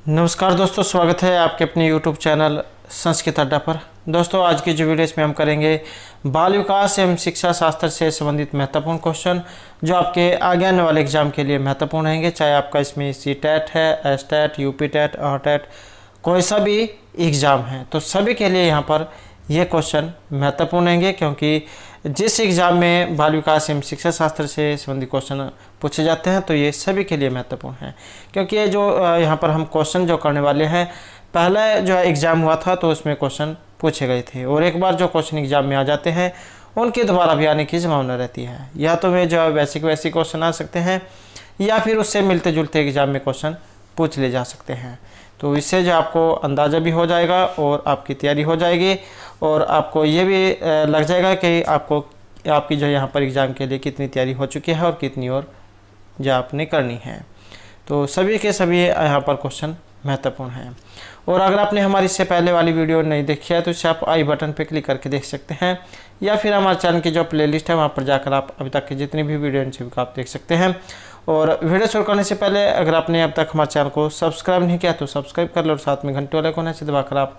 नमस्कार दोस्तों, स्वागत है आपके अपने YouTube चैनल संस्कृत अड्डा पर। दोस्तों, आज की जो वीडियो इसमें हम करेंगे बाल विकास एवं शिक्षा शास्त्र से संबंधित महत्वपूर्ण क्वेश्चन जो आपके आगे आने वाले एग्जाम के लिए महत्वपूर्ण रहेंगे। चाहे आपका इसमें CTET है, STET, UPTET, RTET, कोई सा भी एग्ज़ाम है तो सभी के लिए यहाँ पर ये क्वेश्चन महत्वपूर्ण रहेंगे, क्योंकि जिस एग्ज़ाम में बाल विकास एवं शिक्षा शास्त्र से संबंधित क्वेश्चन पूछे जाते हैं तो ये सभी के लिए महत्वपूर्ण है। क्योंकि ये जो यहाँ पर हम क्वेश्चन जो करने वाले हैं, पहले जो एग्ज़ाम हुआ था तो उसमें क्वेश्चन पूछे गए थे, और एक बार जो क्वेश्चन एग्ज़ाम में आ जाते हैं उनके दोबारा भी आने की संभावना रहती है। या तो वे जो बेसिक क्वेश्चन आ सकते हैं या फिर उससे मिलते जुलते एग्ज़ाम में क्वेश्चन पूछ ले जा सकते हैं। तो इससे जो आपको अंदाज़ा भी हो जाएगा और आपकी तैयारी हो जाएगी, और आपको ये भी लग जाएगा कि आपकी जो यहाँ पर एग्ज़ाम के लिए कितनी तैयारी हो चुकी है और कितनी और जो आपने करनी है। तो सभी के सभी यहाँ पर क्वेश्चन महत्वपूर्ण हैं। और अगर आपने हमारी इससे पहले वाली वीडियो नहीं देखी है तो इसे आप आई बटन पर क्लिक करके देख सकते हैं, या फिर हमारे चैनल की जो प्लेलिस्ट है वहाँ पर जाकर आप अभी तक की जितनी भी वीडियो हैं सभी को आप देख सकते हैं। और वीडियो शुरू करने से पहले अगर आपने अब तक हमारे चैनल को सब्सक्राइब नहीं किया तो सब्सक्राइब कर लो, और साथ में घंटे वाले कोने से दबाकर आप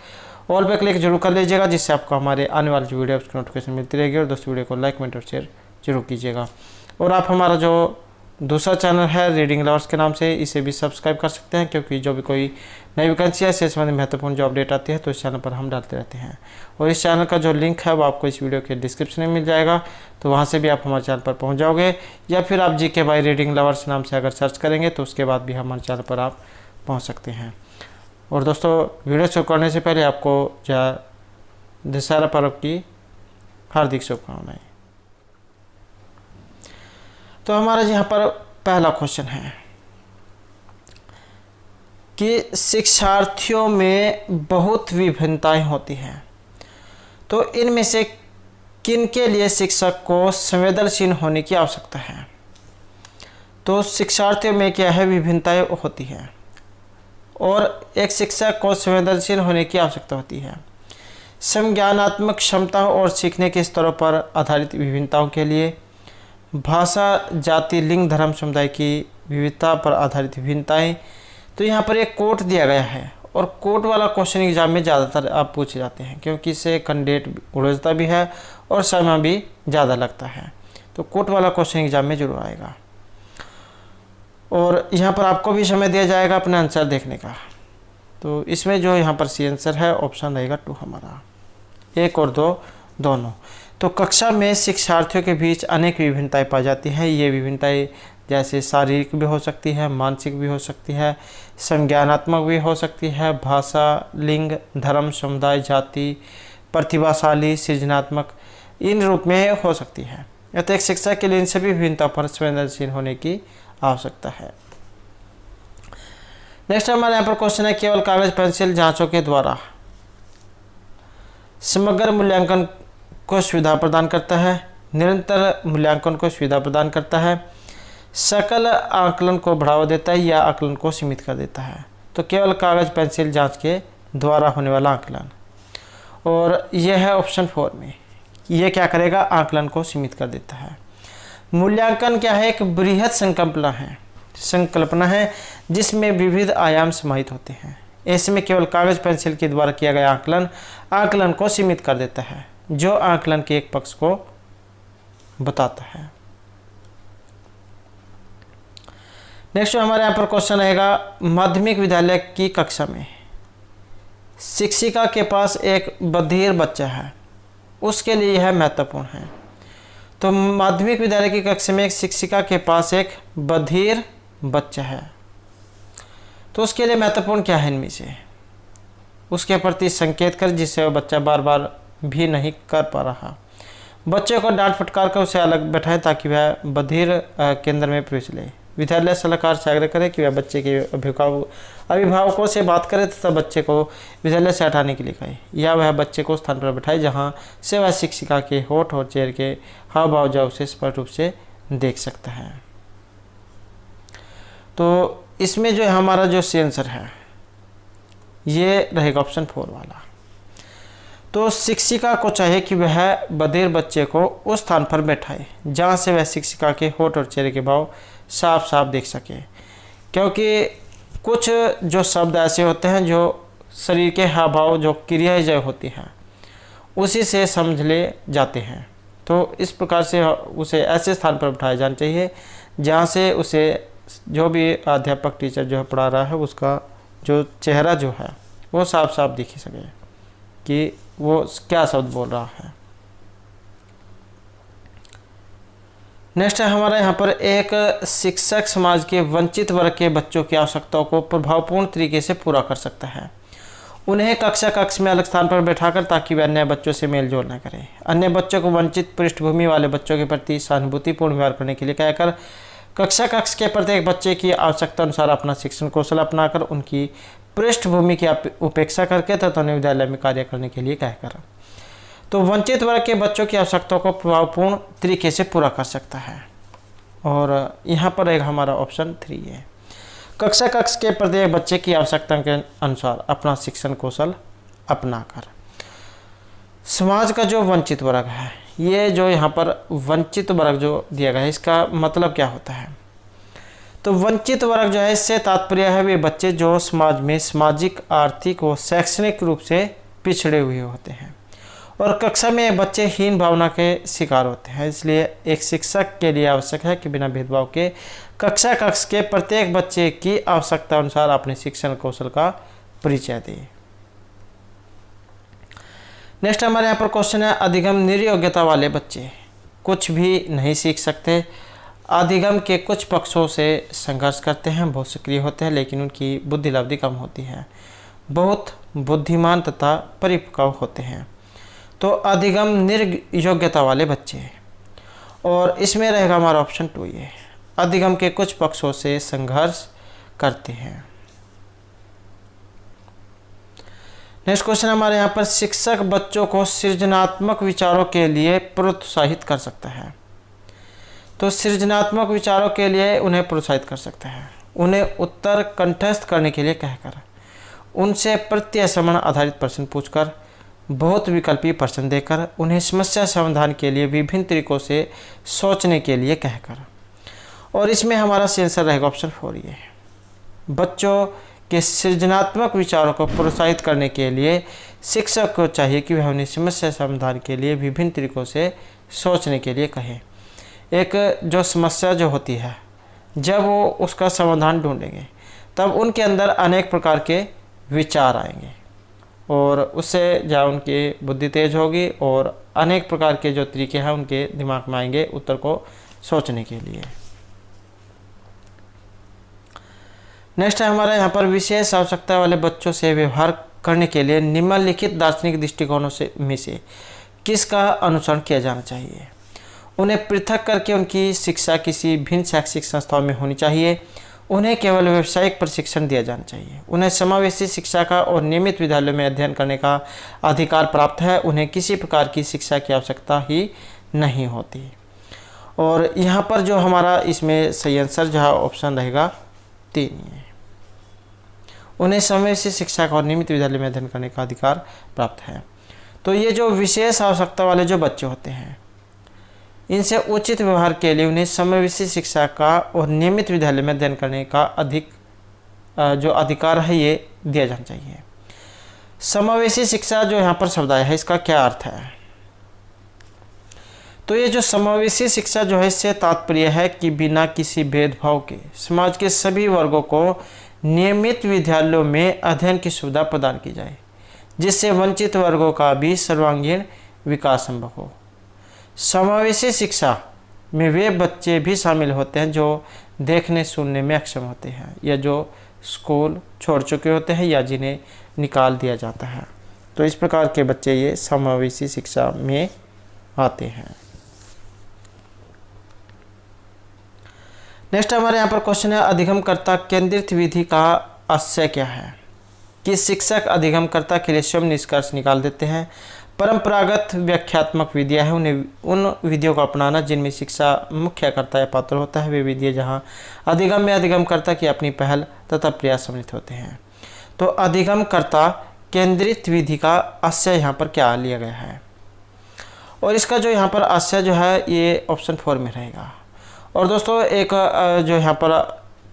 ऑल पे क्लिक जरूर कर लीजिएगा, जिससे आपको हमारे आने वाली जो वीडियो उसकी नोटिफिकेशन मिलती रहेगी। और दोस्तों, वीडियो को लाइक, कमेंट और शेयर जरूर कीजिएगा। और आप हमारा जो दूसरा चैनल है रीडिंग लवर्स के नाम से, इसे भी सब्सक्राइब कर सकते हैं, क्योंकि जो भी कोई नई वैकेंसी है इससे संबंधित महत्वपूर्ण जो अपडेट आती है तो इस चैनल पर हम डालते रहते हैं। और इस चैनल का जो लिंक है वो आपको इस वीडियो के डिस्क्रिप्शन में मिल जाएगा, तो वहाँ से भी आप हमारे चैनल पर पहुँच जाओगे, या फिर आप GK बाय रीडिंग लवर्स नाम से अगर सर्च करेंगे तो उसके बाद भी हमारे चैनल पर आप पहुँच सकते हैं। और दोस्तों, वीडियो शुरू करने से पहले आपको दशहरा पर्व की हार्दिक शुभकामनाएं। तो हमारा यहाँ पर पहला क्वेश्चन है कि शिक्षार्थियों में बहुत विभिन्नताएं होती हैं, तो इनमें से किन के लिए शिक्षक को संवेदनशील होने की आवश्यकता है। तो शिक्षार्थियों में क्या है, विभिन्नताएं होती हैं और एक शिक्षक को संवेदनशील होने की आवश्यकता होती है। संज्ञानात्मक क्षमता और सीखने के स्तरों पर आधारित विभिन्नताओं के लिए, भाषा, जाति, लिंग, धर्म, समुदाय की विविधता पर आधारित विभिन्नताएं। तो यहाँ पर एक कोट दिया गया है, और कोट वाला क्वेश्चन एग्जाम में ज़्यादातर आप पूछे जाते हैं, क्योंकि इससे कैंडिडेट उड़ता भी है और समय भी ज़्यादा लगता है। तो कोट वाला क्वेश्चन एग्जाम में जरूर आएगा, और यहाँ पर आपको भी समय दिया जाएगा अपना आंसर देखने का। तो इसमें जो यहाँ पर सी आंसर है ऑप्शन रहेगा 2 हमारा, 1 और 2 दोनों। तो कक्षा में शिक्षार्थियों के बीच अनेक विभिन्नताएं पाई जाती हैं। ये विभिन्नताएं जैसे शारीरिक भी हो सकती है, मानसिक भी हो सकती है, संज्ञानात्मक भी हो सकती है, भाषा, लिंग, धर्म, समुदाय, जाति, प्रतिभाशाली, सृजनात्मक, इन रूप में हो सकती है। अतः एक शिक्षक के लिए इन सभी विभिन्नताओं पर संवेदनशील होने की आवश्यकता है। नेक्स्ट हमारे यहाँ पर क्वेश्चन है, केवल कागज पेंसिल जांचों के द्वारा समग्र मूल्यांकन को सुविधा प्रदान करता है, निरंतर मूल्यांकन को सुविधा प्रदान करता है, सकल आकलन को बढ़ावा देता है, या आकलन को सीमित कर देता है। तो केवल कागज पेंसिल जांच के द्वारा होने वाला आकलन, और यह है ऑप्शन 4 में, यह क्या करेगा, आकलन को सीमित कर देता है। मूल्यांकन क्या है, एक बृहद संकल्पना है जिसमें विविध आयाम समाहित होते हैं। ऐसे में केवल कागज पेंसिल के द्वारा किया गया आकलन को सीमित कर देता है, जो आकलन के एक पक्ष को बताता है। नेक्स्ट हमारे यहाँ पर क्वेश्चन रहेगा, माध्यमिक विद्यालय की कक्षा में शिक्षिका के पास एक बधिर बच्चा है, उसके लिए यह महत्वपूर्ण है। तो माध्यमिक विद्यालय की कक्षा में एक शिक्षिका के पास एक बधिर बच्चा है, तो उसके लिए महत्वपूर्ण क्या है, इनमें से उसके प्रति संकेत कर जिससे वह बच्चा बार बार भी नहीं कर पा रहा। बच्चे को डांट फटकार कर उसे अलग बैठाएं ताकि वह बधिर केंद्र में प्रवेश ले। विद्यालय सलाहकार से आग्रह करे कि वह बच्चे के अभिभावकों से बात करे तथा बच्चे को विद्यालय से हटाने के लिए कहे, या वह बच्चे को स्थान पर बैठाए जहां से वह शिक्षिका के होठ और चेहरे के हाव भाव जो उसे स्पष्ट रूप से देख सकता है। तो इसमें जो हमारा जो सी आंसर है ये रहेगा ऑप्शन 4 वाला। तो शिक्षिका को चाहिए कि वह बधिर बच्चे को उस स्थान पर बैठाए जहाँ से वह शिक्षिका के होठ और चेहरे के भाव साफ साफ देख सके, क्योंकि कुछ जो शब्द ऐसे होते हैं जो शरीर के हाव भाव जो क्रियाएं जो होती हैं उसी से समझ ले जाते हैं। तो इस प्रकार से उसे ऐसे स्थान पर बिठाया जाना चाहिए जहाँ से उसे जो भी अध्यापक टीचर जो है पढ़ा रहा है उसका जो चेहरा जो है वो साफ साफ दिख सके कि वो क्या शब्द बोल रहा है। नेक्स्ट है हमारा यहाँ पर, एक शिक्षक समाज के वंचित वर्ग के बच्चों की आवश्यकताओं को प्रभावपूर्ण तरीके से पूरा कर सकता है। उन्हें कक्ष में अलग स्थान पर बैठाकर ताकि वे अन्य बच्चों से मेल जोल न करें। अन्य बच्चों को वंचित पृष्ठभूमि वाले बच्चों के प्रति सहानुभूतिपूर्ण व्यवहार करने के लिए कहकर कक्ष के प्रत्येक बच्चे की आवश्यकता अनुसार अपना शिक्षण कौशल अपनाकर उनकी पृष्ठभूमि की उपेक्षा करके तथा उन्हें विद्यालय में कार्य करने के लिए कहकर तो वंचित वर्ग के बच्चों की आवश्यकताओं को प्रभावपूर्ण तरीके से पूरा कर सकता है। और यहाँ पर एक हमारा ऑप्शन 3 है, कक्ष के प्रत्येक बच्चे की आवश्यकता के अनुसार अपना शिक्षण कौशल अपनाकर। समाज का जो वंचित वर्ग है, ये जो यहाँ पर वंचित वर्ग जो दिया गया है इसका मतलब क्या होता है? तो वंचित वर्ग जो है इससे तात्पर्य है वे बच्चे जो समाज में सामाजिक, आर्थिक व शैक्षणिक रूप से पिछड़े हुए होते हैं और कक्षा में बच्चे हीन भावना के शिकार होते हैं। इसलिए एक शिक्षक के लिए आवश्यक है कि बिना भेदभाव के कक्ष के प्रत्येक बच्चे की आवश्यकता अनुसार अपने शिक्षण कौशल का परिचय दे। नेक्स्ट हमारे यहाँ पर क्वेश्चन है, अधिगम निर्योग्यता वाले बच्चे कुछ भी नहीं सीख सकते। अधिगम के कुछ पक्षों से संघर्ष करते हैं, बहुत सक्रिय होते हैं लेकिन उनकी बुद्धि लब्धि कम होती है, बहुत बुद्धिमान तथा परिपक्व होते हैं। तो अधिगम निर्योग्यता वाले बच्चे, और इसमें रहेगा हमारा ऑप्शन 2 ये, अधिगम के कुछ पक्षों से संघर्ष करते हैं। नेक्स्ट क्वेश्चन हमारे यहाँ पर, शिक्षक बच्चों को सृजनात्मक विचारों के लिए प्रोत्साहित कर सकता है। तो सृजनात्मक विचारों के लिए उन्हें प्रोत्साहित कर सकता है, उन्हें उत्तर कंठस्थ करने के लिए कहकर, उनसे प्रत्यसमण आधारित प्रश्न पूछकर, बहुत विकल्पी प्रश्न देकर, उन्हें समस्या समाधान के लिए विभिन्न तरीकों से सोचने के लिए कहकर। और इसमें हमारा सही आंसर रहेगा ऑप्शन 4 ये, बच्चों के सृजनात्मक विचारों को प्रोत्साहित करने के लिए शिक्षक को चाहिए कि वह उन्हें समस्या समाधान के लिए विभिन्न तरीकों से सोचने के लिए कहे। एक जो समस्या जो होती है जब वो उसका समाधान ढूंढेंगे तब उनके अंदर अनेक प्रकार के विचार आएंगे और उससे जहाँ उनकी बुद्धि तेज होगी और अनेक प्रकार के जो तरीके हैं उनके दिमाग में आएंगे उत्तर को सोचने के लिए। नेक्स्ट है हमारा यहाँ पर, विशेष आवश्यकता वाले बच्चों से व्यवहार करने के लिए निम्नलिखित दार्शनिक दृष्टिकोणों में से किसका अनुसरण किया जाना चाहिए? उन्हें पृथक करके उनकी शिक्षा किसी भिन्न शैक्षिक संस्थाओं में होनी चाहिए, उन्हें केवल व्यावसायिक प्रशिक्षण दिया जाना चाहिए, उन्हें समावेशी शिक्षा का और नियमित विद्यालयों में अध्ययन करने का अधिकार प्राप्त है, उन्हें किसी प्रकार की शिक्षा की आवश्यकता ही नहीं होती। और यहाँ पर जो हमारा इसमें सही आंसर जो है ऑप्शन रहेगा 3 है, उन्हें समावेशी शिक्षा का और नियमित विद्यालय में अध्ययन करने का अधिकार प्राप्त है। तो ये जो विशेष आवश्यकता वाले जो बच्चे होते हैं इनसे उचित व्यवहार के लिए उन्हें समावेशी शिक्षा का और नियमित विद्यालय में अध्ययन करने का जो अधिकार है ये दिया जाना चाहिए। समावेशी शिक्षा जो यहाँ पर शब्द आया है इसका क्या अर्थ है? तो ये जो समावेशी शिक्षा जो है इससे तात्पर्य है कि बिना किसी भेदभाव के समाज के सभी वर्गों को नियमित विद्यालयों में अध्ययन की सुविधा प्रदान की जाए, जिससे वंचित वर्गों का भी सर्वांगीण विकास संभव हो। समावेशी शिक्षा में वे बच्चे भी शामिल होते हैं जो देखने सुनने में अक्षम होते हैं या जो स्कूल छोड़ चुके होते हैं या जिन्हें निकाल दिया जाता है। तो इस प्रकार के बच्चे ये समावेशी शिक्षा में आते हैं। नेक्स्ट हमारे यहाँ पर क्वेश्चन है, अधिगमकर्ता केंद्रित विधि का आशय क्या है? कि शिक्षक अधिगमकर्ता के लिए स्वयं निष्कर्ष निकाल देते हैं। परंपरागत व्याख्यात्मक विधियाँ है, उन्हें उन विधियों को अपनाना जिनमें शिक्षा मुख्यकर्ता या पात्र होता है, वे विधियाँ जहाँ अधिगम में अधिगमकर्ता की अपनी पहल तथा प्रयास सम्मिलित होते हैं। तो अधिगमकर्ता केंद्रित विधि का आशय यहाँ पर क्या लिया गया है? और इसका जो यहाँ पर आशय जो है ये ऑप्शन 4 में रहेगा। और दोस्तों एक जो यहाँ पर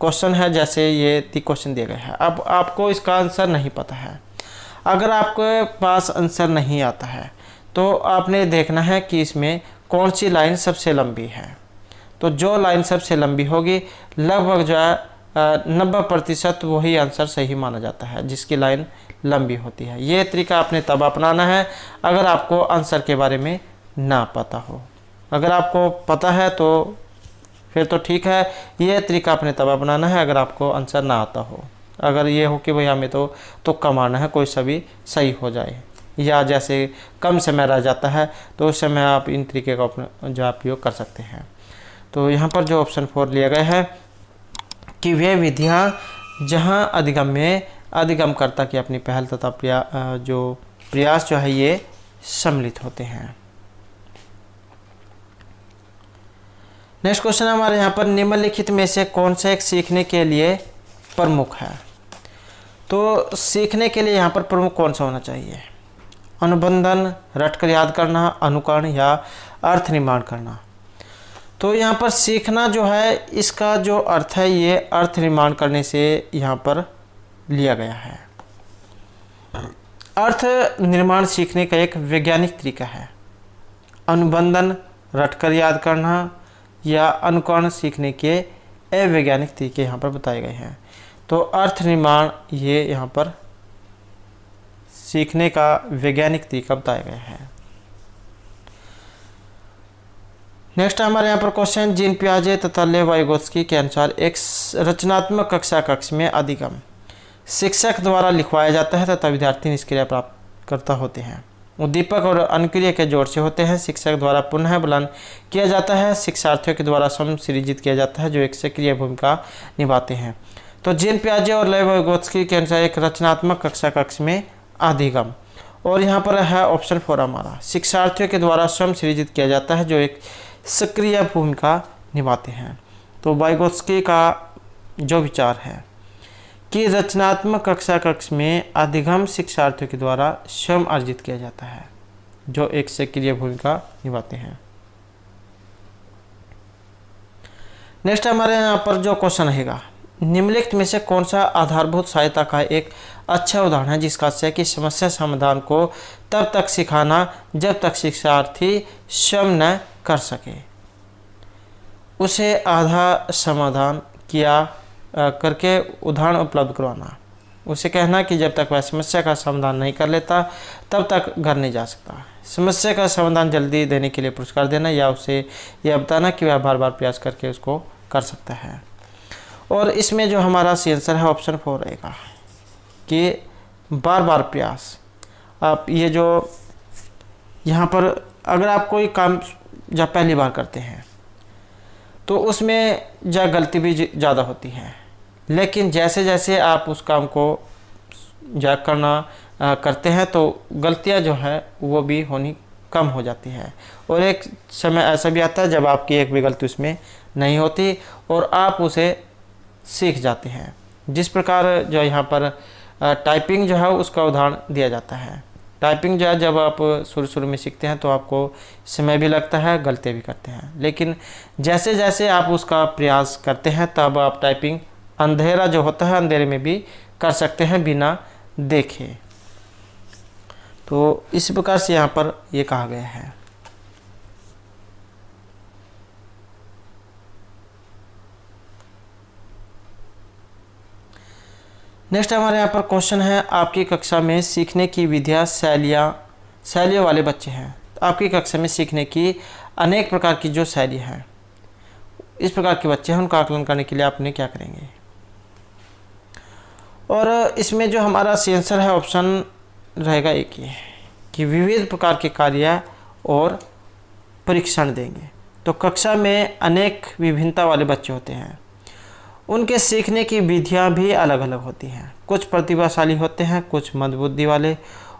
क्वेश्चन है, जैसे ये क्वेश्चन दिया गया है। अब आपको इसका आंसर नहीं पता है। अगर आपके पास आंसर नहीं आता है तो आपने देखना है कि इसमें कौन सी लाइन सबसे लंबी है। तो जो लाइन सबसे लंबी होगी, लगभग जो है 90% वही आंसर सही माना जाता है, जिसकी लाइन लंबी होती है। ये तरीका आपने तब अपनाना है अगर आपको आंसर के बारे में ना पता हो। अगर आपको पता है तो फिर तो ठीक है, ये तरीका आपने तब अपनाना है अगर आपको आंसर ना आता हो। अगर ये हो कि भाई हमें तो तुक्का मारना है, कोई सा भी सही हो जाए, या जैसे कम समय रह जाता है तो उस समय आप इन तरीके का अपना जो उपयोग कर सकते हैं। तो यहाँ पर जो ऑप्शन 4 लिया गया है कि वे विधियाँ जहाँ अधिगम में अधिगमकर्ता की अपनी पहल तथा प्रयास जो है ये सम्मिलित होते हैं। नेक्स्ट क्वेश्चन हमारे यहाँ पर निम्नलिखित में से कौन सा एक सीखने के लिए प्रमुख है। तो सीखने के लिए यहाँ पर प्रमुख कौन सा होना चाहिए? अनुबंधन, रटकर याद करना, अनुकरण या अर्थ निर्माण करना। तो यहाँ पर सीखना जो है, इसका जो अर्थ है ये अर्थ निर्माण करने से यहाँ पर लिया गया है। अर्थ निर्माण सीखने का एक वैज्ञानिक तरीका है। अनुबंधन, रटकर याद करना या अनुकरण सीखने के अवैज्ञानिक तरीके यहाँ पर बताए गए हैं। तो अर्थ निर्माण ये यहाँ पर सीखने का वैज्ञानिक तरीका बताया गया है। नेक्स्ट हमारे यहाँ पर क्वेश्चन, जीन पियाजे तथा लेव वाइगोत्स्की के अनुसार एक रचनात्मक कक्षा कक्ष में अधिगम शिक्षक द्वारा लिखवाया जाता है तथा विद्यार्थी निष्क्रिय प्राप्त करता होते हैं। उद्दीपक और अनुक्रिया के जोड़ से होते हैं। शिक्षक द्वारा पुनः बुलंद किया जाता है। शिक्षार्थियों के द्वारा स्वयं सृजित किया जाता है जो एक सक्रिय भूमिका निभाते हैं। तो जीन पियाजे और लेव वाइगोत्स्की के अनुसार एक रचनात्मक कक्षा कक्ष में अधिगम, और यहाँ पर है ऑप्शन 4 हमारा, शिक्षार्थियों के द्वारा स्वयं सृजित किया जाता है जो एक सक्रिय भूमिका निभाते हैं। तो वाइगोत्स्की का जो विचार है कि रचनात्मक कक्षा कक्ष में अधिगम शिक्षार्थियों के द्वारा स्वयं अर्जित किया जाता है जो एक सक्रिय भूमिका निभाते हैं। नेक्स्ट हमारे यहाँ पर जो क्वेश्चन रहेगा, निम्नलिखित में से कौन सा आधारभूत सहायता का एक अच्छा उदाहरण है जिसका अर्थ है कि समस्या समाधान को तब तक सिखाना जब तक शिक्षार्थी स्वयं न कर सके, उसे आधा समाधान किया करके उदाहरण उपलब्ध करवाना। उसे कहना कि जब तक वह समस्या का समाधान नहीं कर लेता तब तक घर नहीं जा सकता। समस्या का समाधान जल्दी देने के लिए पुरस्कार देना, या उसे यह बताना कि वह बार बार प्रयास करके उसको कर सकता है। और इसमें जो हमारा सी आंसर है ऑप्शन 4 रहेगा कि बार बार प्रयास। आप ये जो यहाँ पर अगर आप कोई काम जब पहली बार करते हैं तो उसमें जा गलती भी ज़्यादा होती है, लेकिन जैसे जैसे आप उस काम को जा करना करते हैं तो गलतियाँ जो है वो भी होनी कम हो जाती है। और एक समय ऐसा भी आता है जब आपकी एक भी गलती उसमें नहीं होती और आप उसे सीख जाते हैं। जिस प्रकार जो यहाँ पर टाइपिंग जो है उसका उदाहरण दिया जाता है। टाइपिंग जो है जब आप शुरू में सीखते हैं तो आपको समय भी लगता है, गलतियाँ भी करते हैं, लेकिन जैसे जैसे आप उसका प्रयास करते हैं तब आप टाइपिंग अंधेरा जो होता है अंधेरे में भी कर सकते हैं बिना देखे। तो इस प्रकार से यहाँ पर ये कहा गया है। नेक्स्ट हमारे यहाँ पर क्वेश्चन है, आपकी कक्षा में सीखने की विधियाँ शैलियों वाले बच्चे हैं। तो आपकी कक्षा में सीखने की अनेक प्रकार की जो शैलियाँ हैं, इस प्रकार के बच्चे हैं, उनका आकलन करने के लिए आपने क्या करेंगे। और इसमें जो हमारा सी आंसर है ऑप्शन रहेगा एक ही कि विविध प्रकार के कार्य और परीक्षण देंगे। तो कक्षा में अनेक विभिन्नता वाले बच्चे होते हैं, उनके सीखने की विधियाँ भी अलग अलग होती हैं। कुछ प्रतिभाशाली होते हैं, कुछ मंदबुद्धि वाले,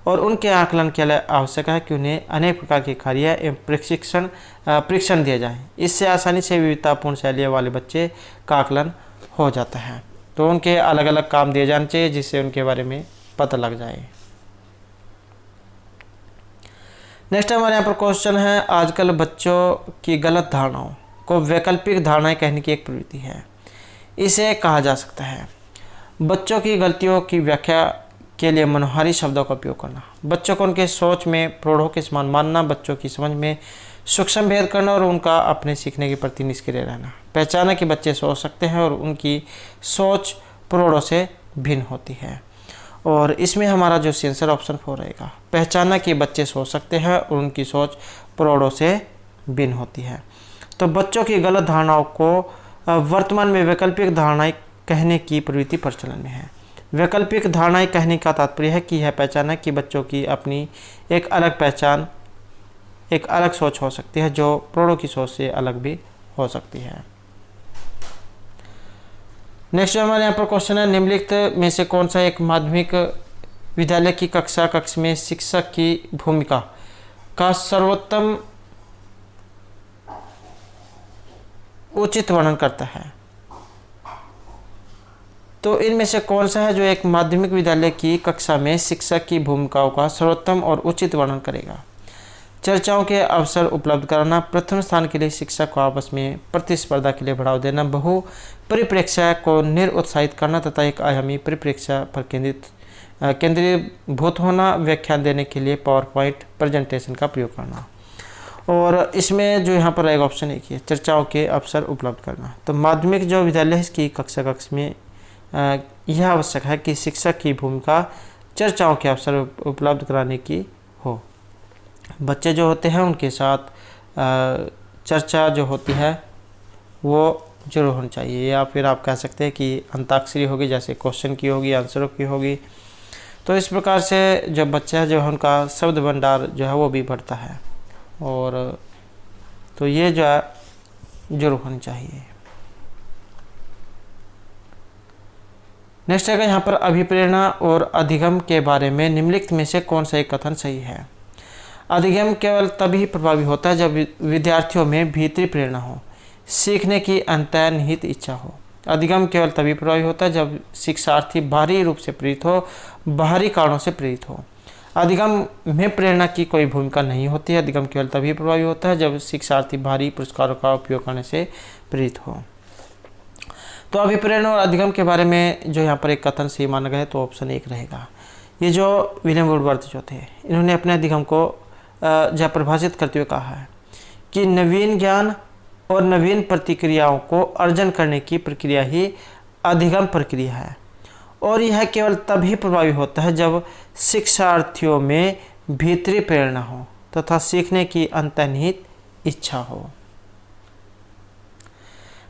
और उनके आकलन के लिए आवश्यक है कि उन्हें अनेक प्रकार के कार्य एवं परीक्षण दिए जाएं। इससे आसानी से विविधतापूर्ण शैलियों वाले बच्चे का आकलन हो जाता है। तो उनके अलग अलग काम दिए जाने चाहिए जिससे उनके बारे में पता लग जाए। नेक्स्ट हमारे यहाँ पर क्वेश्चन है, आजकल बच्चों की गलत धारणाओं को वैकल्पिक धारणाएं कहने की एक प्रवृत्ति है। इसे कहा जा सकता है। बच्चों की गलतियों की व्याख्या के लिए मनोहारी शब्दों का उपयोग करना, बच्चों को उनके सोच में प्रौढ़ों के समान मानना, बच्चों की समझ में सूक्ष्म भेद करना और उनका अपने सीखने के प्रति निष्क्रिय रहना। पहचाना कि बच्चे सोच सकते हैं और उनकी सोच प्रौढ़ों से भिन्न होती है। और इसमें हमारा जो आंसर ऑप्शन 4 रहेगा। पहचाना कि बच्चे सोच सकते हैं और उनकी सोच प्रौढ़ों से भिन्न होती है। तो बच्चों की गलत धारणाओं को वर्तमान में वैकल्पिक धारणाएं कहने की प्रवृत्ति प्रचलन में है। वैकल्पिक धारणाएं कहने का तात्पर्य है कि यह पहचाना कि बच्चों की अपनी एक अलग पहचान, एक अलग सोच हो सकती है जो प्रौढ़ों की सोच से अलग भी हो सकती है। नेक्स्ट हमारे यहाँ पर क्वेश्चन है, निम्नलिखित में से कौन सा एक माध्यमिक विद्यालय की कक्ष में शिक्षक की भूमिका का सर्वोत्तम उचित वर्णन करता है। तो इनमें से कौन सा है जो एक माध्यमिक विद्यालय की कक्षा में शिक्षक की भूमिकाओं का सर्वोत्तम और उचित वर्णन करेगा। चर्चाओं के अवसर उपलब्ध कराना, प्रथम स्थान के लिए शिक्षक को आपस में प्रतिस्पर्धा के लिए बढ़ावा देना, बहु परिप्रेक्ष्य को निरुत्साहित करना तथा एक आयामी परिप्रेक्ष्य पर केंद्रीभूत होना, व्याख्यान देने के लिए पावर पॉइंट प्रेजेंटेशन का प्रयोग करना। और इसमें जो यहाँ पर एक ऑप्शन एक ही है, चर्चाओं के अवसर उपलब्ध करना। तो माध्यमिक जो विद्यालय है इसकी कक्षा में यह आवश्यक है कि शिक्षक की भूमिका चर्चाओं के अवसर उपलब्ध कराने की हो। बच्चे जो होते हैं उनके साथ चर्चा जो होती है वो जरूर होनी चाहिए, या फिर आप कह सकते हैं कि अंताक्षरी होगी, जैसे क्वेश्चन की होगी, आंसरों की होगी। तो इस प्रकार से जो बच्चा है जो है उनका शब्द भंडार जो है वो भी बढ़ता है। और तो ये जो है जरूर होनी चाहिए। नेक्स्ट है यहाँ पर अभिप्रेरणा और अधिगम के बारे में निम्नलिखित में से कौन सा एक कथन सही है। अधिगम केवल तभी प्रभावी होता है जब विद्यार्थियों में भीतरी प्रेरणा हो, सीखने की अंतर्निहित इच्छा हो। अधिगम केवल तभी प्रभावी होता है जब शिक्षार्थी बाहरी रूप से प्रेरित हो, बाहरी कारणों से प्रेरित हो। अधिगम में प्रेरणा की कोई भूमिका नहीं होती है। अधिगम केवल तभी प्रभावी होता है जब शिक्षार्थी बाहरी पुरस्कारों का उपयोग करने से प्रेरित हो। तो अभिप्रेरणा और अधिगम के बारे में जो यहाँ पर एक कथन सही माना गया है तो ऑप्शन 1 रहेगा। ये जो विलियम वुडवर्थ जो थे इन्होंने अपने अधिगम को जब परिभाषित करते हुए कहा है कि नवीन ज्ञान और नवीन प्रतिक्रियाओं को अर्जन करने की प्रक्रिया ही अधिगम प्रक्रिया है, और यह केवल तभी प्रभावी होता है जब शिक्षार्थियों में भीतरी प्रेरणा हो तथा सीखने की अंतर्निहित इच्छा हो।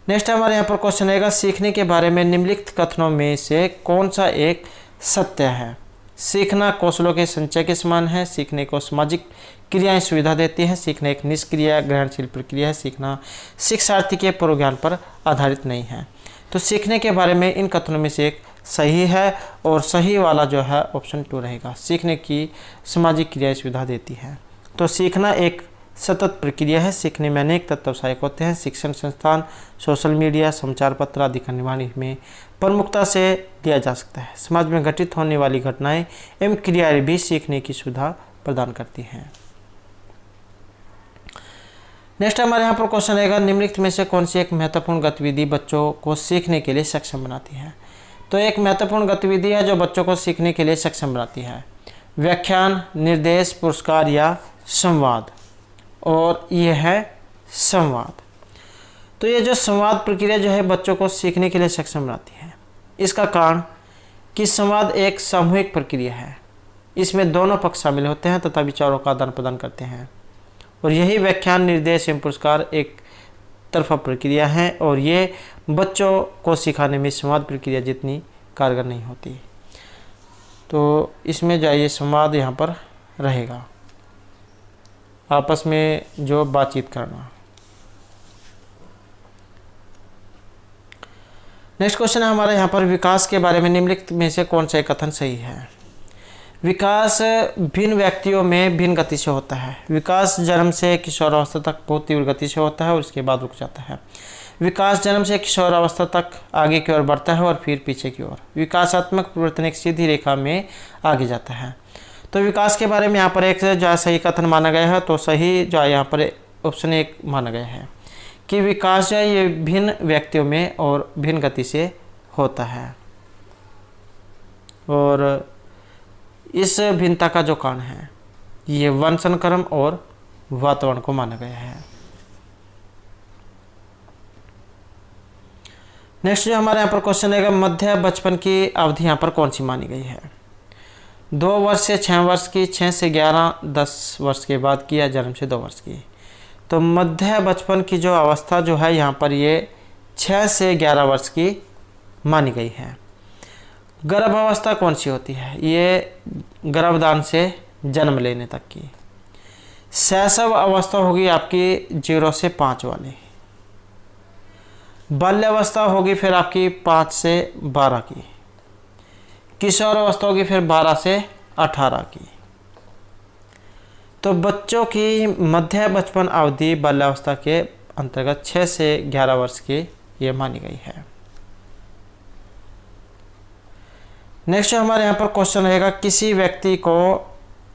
नेक्स्ट हमारे यहाँ पर क्वेश्चन रहेगा, सीखने के बारे में निम्नलिखित कथनों में से कौन सा एक सत्य है। सीखना कौशलों के संचय के समान है, सीखने को सामाजिक क्रियाएं सुविधा देती हैं, सीखना एक निष्क्रिय ग्रहणशील प्रक्रिया है, सीखना शिक्षार्थी के पूर्व ज्ञान पर आधारित नहीं है। तो सीखने के बारे में इन कथनों में से एक सही है, और सही वाला जो है ऑप्शन 2 रहेगा। सीखने की सामाजिक क्रियाएं सुविधा देती है। तो सीखना एक सतत प्रक्रिया है। सीखने में अनेक तत्व सहायक होते हैं। शिक्षण संस्थान, सोशल मीडिया, समाचार पत्र आदि का निर्माण में प्रमुखता से दिया जा सकता है। समाज में घटित होने वाली घटनाएं एवं क्रियाएं भी सीखने की सुविधा प्रदान करती हैं। नेक्स्ट हमारे यहाँ पर क्वेश्चन रहेगा, निम्नलिखित में से कौन सी एक महत्वपूर्ण गतिविधि बच्चों को सीखने के लिए सक्षम बनाती है। तो एक महत्वपूर्ण गतिविधि है जो बच्चों को सीखने के लिए सक्षम बनाती है, व्याख्यान, निर्देश, पुरस्कार या संवाद। और यह है संवाद। तो ये जो संवाद प्रक्रिया जो है बच्चों को सीखने के लिए सक्षम बनाती है। इसका कारण कि संवाद एक सामूहिक प्रक्रिया है। इसमें दोनों पक्ष शामिल होते हैं तथा विचारों का आदान प्रदान करते हैं, और यही व्याख्यान, निर्देश एवं पुरस्कार एक तरफा प्रक्रिया है, और ये बच्चों को सिखाने में संवाद प्रक्रिया जितनी कारगर नहीं होती। तो इसमें जो ये संवाद यहाँ पर रहेगा, आपस में जो बातचीत करना। नेक्स्ट क्वेश्चन है हमारा यहाँ पर, विकास के बारे में निम्नलिखित में से कौन सा कथन सही है। विकास भिन्न व्यक्तियों में भिन्न गति से होता है। विकास जन्म से किशोरावस्था तक बहुत तीव्र गति से होता है और उसके बाद रुक जाता है। विकास जन्म से किशोरावस्था तक आगे की ओर बढ़ता है और फिर पीछे की ओर। विकासात्मक परिवर्तन एक सीधी रेखा में आगे जाता है। तो विकास के बारे में यहाँ पर एक जो सही कथन माना गया है, तो सही जो यहाँ पर ऑप्शन 1 माना गया है कि विकास जो है ये भिन्न व्यक्तियों में और भिन्न गति से होता है, और इस भिन्नता का जो कारण है ये वंशानुक्रम और वातावरण को माना गया है। नेक्स्ट जो हमारे यहाँ पर क्वेश्चन रहेगा, मध्य बचपन की अवधि यहाँ पर कौन सी मानी गई है? 2 वर्ष से 6 वर्ष की, 6 से 11, 10 वर्ष के बाद की, या जन्म से 2 वर्ष की। तो मध्य बचपन की जो अवस्था जो है यहाँ पर ये 6 से 11 वर्ष की मानी गई है। गर्भावस्था कौन सी होती है? ये गर्भधान से जन्म लेने तक की। शैशव अवस्था होगी आपकी 0 से 5 वाली। बाल्यावस्था होगी फिर आपकी 5 से 12 की। किशोर अवस्था होगी फिर 12 से 18 की। तो बच्चों की मध्य बचपन अवधि बाल्यावस्था के अंतर्गत 6 से 11 वर्ष की ये मानी गई है। नेक्स्ट हमारे यहाँ पर क्वेश्चन रहेगा, किसी व्यक्ति को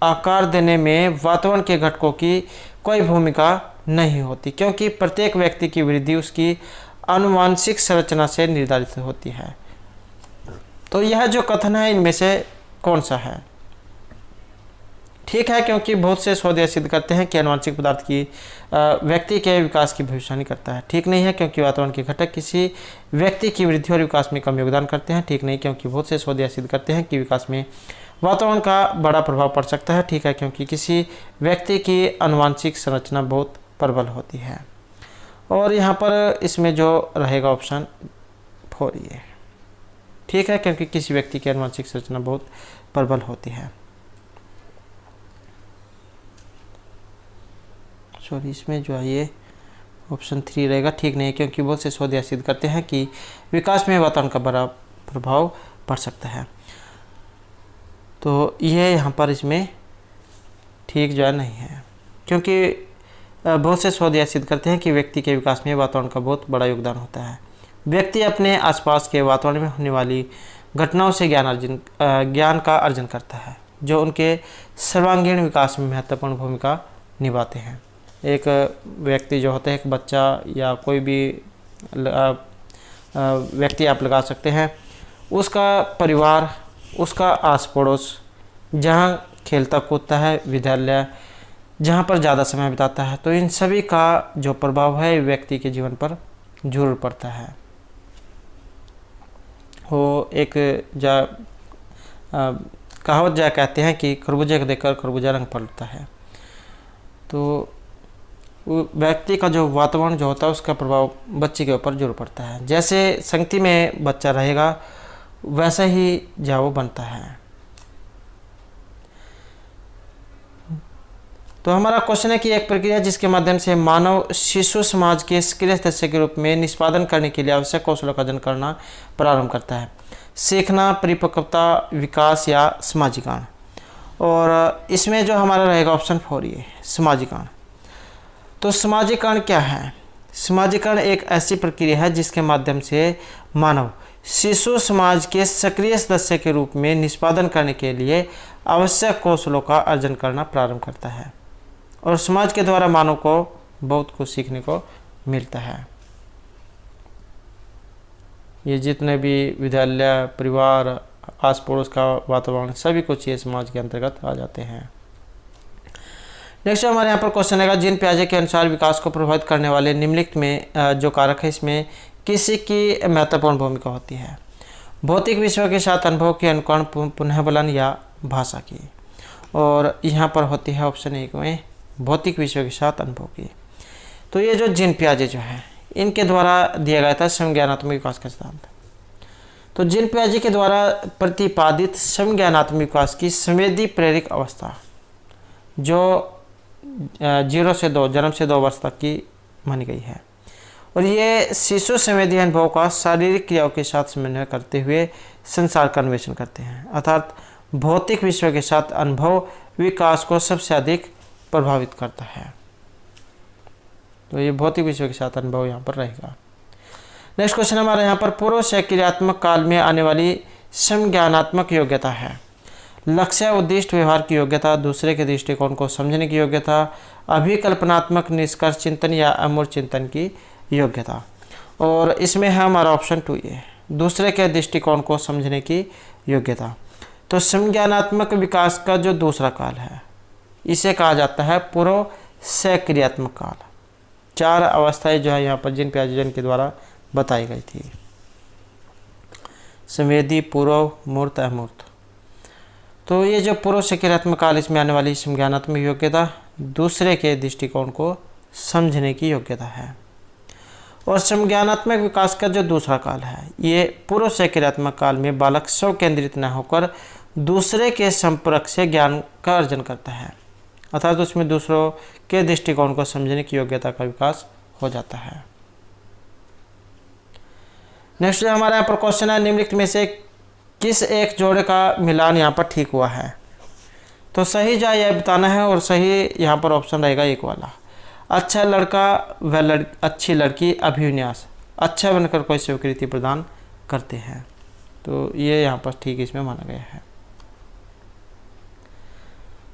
आकार देने में वातावरण के घटकों की कोई भूमिका नहीं होती, क्योंकि प्रत्येक व्यक्ति की वृद्धि उसकी आनुवांशिक संरचना से निर्धारित होती है। तो यह जो कथन है इनमें से कौन सा है? ठीक है, क्योंकि बहुत से शोध सिद्ध करते हैं कि आनुवांशिक पदार्थ की व्यक्ति के विकास की भविष्यवाणी करता है। ठीक नहीं है, क्योंकि वातावरण के घटक किसी व्यक्ति की वृद्धि और विकास में कम योगदान करते हैं। ठीक नहीं, क्योंकि बहुत से शोध सिद्ध करते हैं कि विकास में वातावरण का बड़ा प्रभाव पड़ सकता है। ठीक है, क्योंकि किसी व्यक्ति की आनुवांशिक संरचना बहुत प्रबल होती है। और यहाँ पर इसमें जो रहेगा ऑप्शन 4 ये ठीक है, क्योंकि किसी व्यक्ति की आनुवांशिक संरचना बहुत प्रबल होती है। सॉरी, इसमें जो है ये ऑप्शन 3 रहेगा। ठीक नहीं, क्योंकि बहुत से शोध सिद्ध करते हैं कि विकास में वातावरण का बड़ा प्रभाव पड़ सकता है। तो ये यहाँ पर इसमें ठीक जो है नहीं है, क्योंकि बहुत से शोध सिद्ध करते हैं कि व्यक्ति के विकास में वातावरण का बहुत बड़ा योगदान होता है। व्यक्ति अपने आसपास के वातावरण में होने वाली घटनाओं से ज्ञान का अर्जन करता है, जो उनके सर्वांगीण विकास में महत्वपूर्ण भूमिका निभाते हैं। एक व्यक्ति जो होता है, एक बच्चा या कोई भी व्यक्ति आप लगा सकते हैं, उसका परिवार, उसका आस पड़ोस, जहाँ खेलता कूदता है, विद्यालय जहाँ पर ज़्यादा समय बिताता है, तो इन सभी का जो प्रभाव है व्यक्ति के जीवन पर जरूर पड़ता है। वो एक कहावत जा कहते हैं कि खरबूजे को देखकर खरबूजा रंग पलटता है। तो व्यक्ति का जो वातावरण जो होता है उसका प्रभाव बच्चे के ऊपर जरूर पड़ता है। जैसे संगति में बच्चा रहेगा वैसा ही जा वो बनता है। तो हमारा क्वेश्चन है कि एक प्रक्रिया जिसके माध्यम से मानव शिशु समाज के सक्रिय सदस्य के रूप में निष्पादन करने के लिए आवश्यक कौशलों का अर्जन करना प्रारंभ करता है। सीखना, परिपक्वता, विकास या समाजीकरण। और इसमें जो हमारा रहेगा ऑप्शन 4 ये समाजीकरण। तो समाजीकरण क्या है? समाजीकरण एक ऐसी प्रक्रिया है जिसके माध्यम से मानव शिशु समाज के सक्रिय सदस्य के रूप में निष्पादन करने के लिए आवश्यक कौशलों का अर्जन करना प्रारंभ करता है, और समाज के द्वारा मानव को बहुत कुछ सीखने को मिलता है। ये जितने भी विद्यालय, परिवार, आस पड़ोस का वातावरण, सभी कुछ ये समाज के अंतर्गत आ जाते हैं। नेक्स्ट हमारे यहाँ पर क्वेश्चन आएगा, जीन पियाजे के अनुसार विकास को प्रभावित करने वाले निम्नलिखित में जो कारक है इसमें किसी की महत्वपूर्ण भूमिका होती है? भौतिक विषयों के साथ अनुभव के अनुकरण, पुनः बलन या भाषा की। और यहाँ पर होती है ऑप्शन 1 में भौतिक विषयों के साथ अनुभव की। तो ये जो जीन पियाजे जो है इनके द्वारा दिया गया था समज्ञानात्मक विकास का सिद्धांत। तो जीन पियाजे के द्वारा प्रतिपादित समज्ञानात्मक विकास की संवेदी प्रेरक अवस्था जो 0 से 2 जन्म से 2 वर्ष तक की मानी गई है, और ये शिशु संवेदी अनुभव का शारीरिक क्रियाओं के साथ समन्वय करते हुए संसार का अन्वेषण करते हैं, अर्थात भौतिक विषयों के साथ अनुभव विकास को सबसे अधिक प्रभावित करता है। तो ये भौतिक विषयों के साथ अनुभव यहाँ पर रहेगा। नेक्स्ट क्वेश्चन हमारे यहाँ पर पूर्व से क्रियात्मक काल में आने वाली समज्ञानात्मक योग्यता है। लक्ष्य, उद्दिष्ट, व्यवहार की योग्यता, दूसरे के दृष्टिकोण को समझने की योग्यता, अभिकल्पनात्मक निष्कर्ष चिंतन या अमूर्त चिंतन की योग्यता। और इसमें है हमारा ऑप्शन 2 ये, दूसरे के दृष्टिकोण को समझने की योग्यता। तो संज्ञानात्मक विकास का जो दूसरा काल है इसे कहा जाता है पूर्व सक्रियात्मक काल। 4 अवस्थाएं जो है यहाँ पर जिन पियाजे के द्वारा बताई गई थी, संवेदी, पूर्व, मूर्त, अमूर्त। तो ये जो पूर्व सक्रियात्मक काल, इसमें आने वाली संज्ञानात्मक योग्यता दूसरे के दृष्टिकोण को समझने की योग्यता है। और संज्ञानात्मक विकास का जो दूसरा काल है ये पूर्व सक्रियात्मक काल में बालक स्व केंद्रित न होकर दूसरे के संपर्क से ज्ञान का अर्जन करता है, अर्थात उसमें दूसरों के दृष्टिकोण को समझने की योग्यता का विकास हो जाता है। नेक्स्ट जो हमारे यहाँ पर क्वेश्चन है, निम्नलिखित में से किस एक जोड़े का मिलान यहाँ पर ठीक हुआ है? तो सही जो यह बताना है और सही यहाँ पर ऑप्शन रहेगा एक वाला, अच्छा लड़का व अच्छी लड़की अभिविन्यास अच्छा बनकर कोई स्वीकृति प्रदान करते हैं। तो ये यहाँ पर ठीक इसमें माना गया है।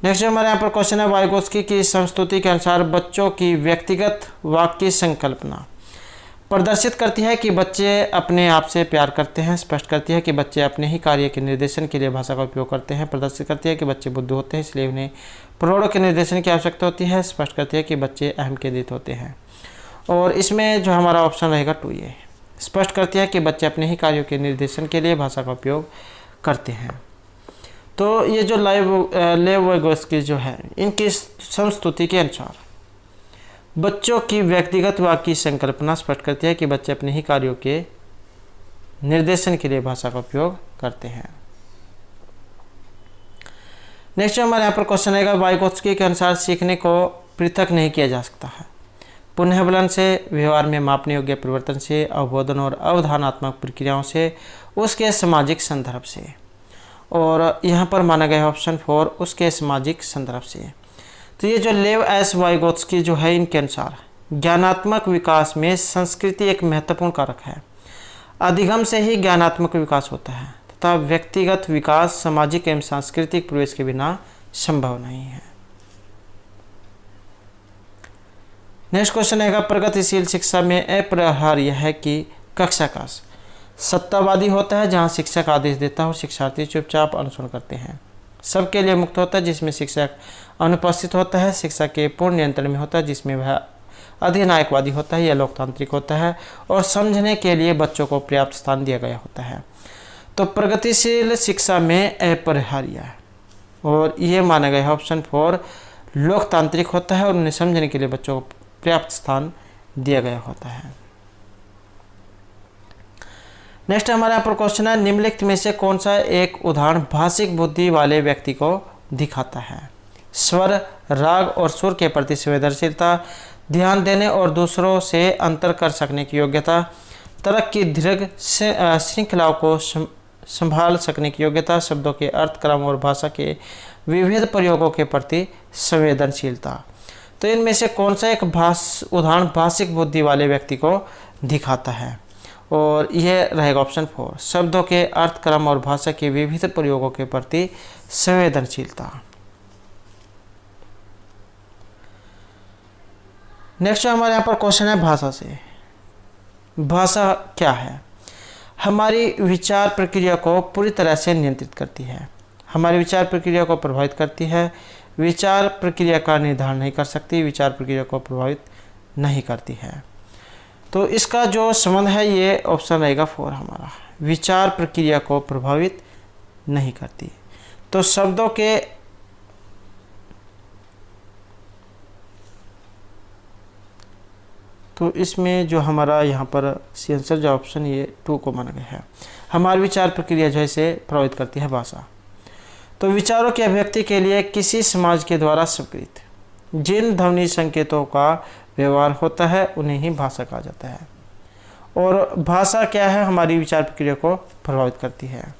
नेक्स्ट हमारे यहाँ पर क्वेश्चन है, वाइगोत्स्की की संस्तुति के अनुसार बच्चों की व्यक्तिगत वाक्य संकल्पना प्रदर्शित करती है कि बच्चे अपने आप से प्यार करते हैं, स्पष्ट करती है कि बच्चे अपने ही कार्य के निर्देशन के लिए भाषा का उपयोग करते हैं, प्रदर्शित करती है कि बच्चे बुद्धू होते हैं इसलिए उन्हें प्रौढ़ के निर्देशन की आवश्यकता होती है, स्पष्ट करती है कि बच्चे अहम केंद्रित होते हैं। और इसमें जो हमारा ऑप्शन रहेगा 2 ये, स्पष्ट करती है कि बच्चे अपने ही कार्यों के निर्देशन के लिए भाषा का उपयोग करते हैं। तो ये जो लेव वाइगोत्स्की जो है इनकी संस्तुति के अनुसार बच्चों की व्यक्तिगत वाक्य की संकल्पना स्पष्ट करती है कि बच्चे अपने ही कार्यों के निर्देशन के लिए भाषा का उपयोग करते हैं। नेक्स्ट हमारे यहाँ पर क्वेश्चन आएगा, वाइगोत्स्की के अनुसार सीखने को पृथक नहीं किया जा सकता है, पुनर्बलन से, व्यवहार में मापने योग्य परिवर्तन से, अवबोधन और अवधारणात्मक प्रक्रियाओं से, उसके सामाजिक संदर्भ से। और यहाँ पर माना गया ऑप्शन 4 उसके सामाजिक संदर्भ से। तो ये जो लेव एस वाइगोत्स्की जो है इनके अनुसार ज्ञानात्मक विकास में संस्कृति एक महत्वपूर्ण कारक है, अधिगम से ही ज्ञानात्मक विकास होता है तथा व्यक्तिगत विकास सामाजिक एवं सांस्कृतिक प्रवेश के बिना संभव नहीं है। नेक्स्ट क्वेश्चन है, प्रगतिशील शिक्षा में अपरिहार्य है कि कक्षा का सत्तावादी होता है जहां शिक्षक आदेश देता है और शिक्षार्थी चुपचाप अनुसरण करते हैं, सबके लिए मुक्त होता है जिसमें शिक्षक अनुपस्थित होता है, शिक्षा के पूर्ण नियंत्रण में होता है जिसमें वह अधिनायकवादी होता है या लोकतांत्रिक होता है, और समझने के लिए बच्चों को पर्याप्त स्थान दिया गया होता है। तो प्रगतिशील शिक्षा में अपरिहार्य है और ये माना गया है ऑप्शन 4 लोकतांत्रिक होता है और उन्हें समझने के लिए बच्चों को पर्याप्त स्थान दिया गया होता है। नेक्स्ट हमारे यहाँ पर क्वेश्चन है, निम्नलिखित में से कौन सा एक उदाहरण भाषिक बुद्धि वाले व्यक्ति को दिखाता है? स्वर, राग और सुर के प्रति संवेदनशीलता, ध्यान देने और दूसरों से अंतर कर सकने की योग्यता, तर्क की दीर्घ श्रृंखलाओं को संभाल सकने की योग्यता, शब्दों के अर्थ, क्रम और भाषा के विविध प्रयोगों के प्रति संवेदनशीलता। तो इनमें से कौन सा एक उदाहरण भाषिक बुद्धि वाले व्यक्ति को दिखाता है? और यह रहेगा ऑप्शन 4 शब्दों के अर्थ, क्रम और भाषा के विविध प्रयोगों के प्रति संवेदनशीलता। नेक्स्ट हमारे यहाँ पर क्वेश्चन है, भाषा से। भाषा क्या है? हमारी विचार प्रक्रिया को पूरी तरह से नियंत्रित करती है, हमारी विचार प्रक्रिया को प्रभावित करती है, विचार प्रक्रिया का निर्धारण नहीं कर सकती, विचार प्रक्रिया को प्रभावित नहीं करती है। तो इसका जो संबंध है ये ऑप्शन रहेगा 4 हमारा, विचार प्रक्रिया को प्रभावित नहीं करती। तो शब्दों के तो इसमें जो हमारा यहाँ पर आंसर जो ऑप्शन ये 2 को माना गया है, हमारी विचार प्रक्रिया जो है इसे प्रभावित करती है भाषा। तो विचारों की अभिव्यक्ति के लिए किसी समाज के द्वारा स्वीकृत जिन ध्वनि संकेतों का व्यवहार होता है उन्हें ही भाषा कहा जाता है। और भाषा क्या है? हमारी विचार प्रक्रिया को प्रभावित करती है।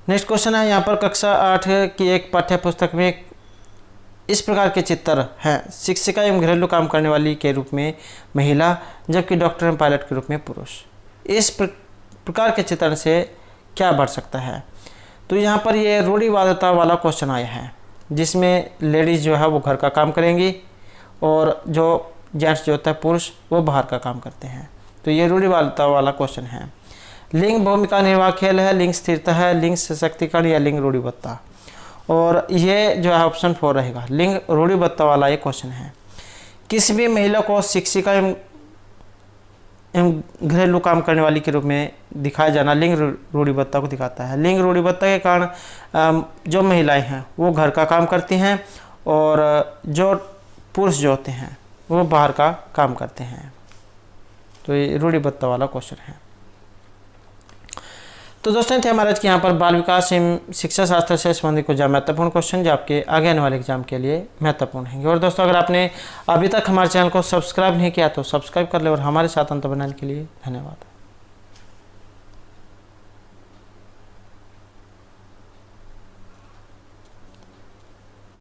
नेक्स्ट क्वेश्चन है यहाँ पर कक्षा 8 की एक पाठ्य पुस्तक में इस प्रकार के चित्र हैं, शिक्षिका एवं घरेलू काम करने वाली के रूप में महिला, जबकि डॉक्टर एवं पायलट के रूप में पुरुष। इस प्रकार के चित्रण से क्या बढ़ सकता है? तो यहाँ पर ये रूढ़िवादिता वाला क्वेश्चन आया है। जिसमें लेडीज़ जो है वो घर का काम करेंगी और जो जेंट्स जो होता है पुरुष वो बाहर का काम करते हैं। तो ये रूढ़िवादिता वाला क्वेश्चन है। लिंग भूमिका निर्वाह खेल है, लिंग स्थिरता है, लिंग सशक्तिकरण या लिंग रूढ़िबद्धता। और ये जो है ऑप्शन 4 रहेगा, लिंग रूढ़िबद्धता वाला ये क्वेश्चन है। किसी भी महिला को शिक्षिका एवं घरेलू काम करने वाली के रूप में दिखाया जाना लिंग रूढ़िबद्धता को दिखाता है। लिंग रूढ़िबद्धता के कारण जो महिलाएं हैं वो घर का काम करती हैं और जो पुरुष जो होते हैं वो बाहर का काम करते हैं। तो ये रूढ़िबद्धता वाला क्वेश्चन है। तो दोस्तों थे हमारे आज के यहाँ पर बाल विकास एवं शिक्षा शास्त्र से संबंधित कुछ महत्वपूर्ण क्वेश्चन जो आपके आगे आने वाले एग्जाम के लिए महत्वपूर्ण हैं। और दोस्तों अगर आपने अभी तक हमारे चैनल को सब्सक्राइब नहीं किया तो सब्सक्राइब कर ले और हमारे साथ अंत बनाने के लिए धन्यवाद।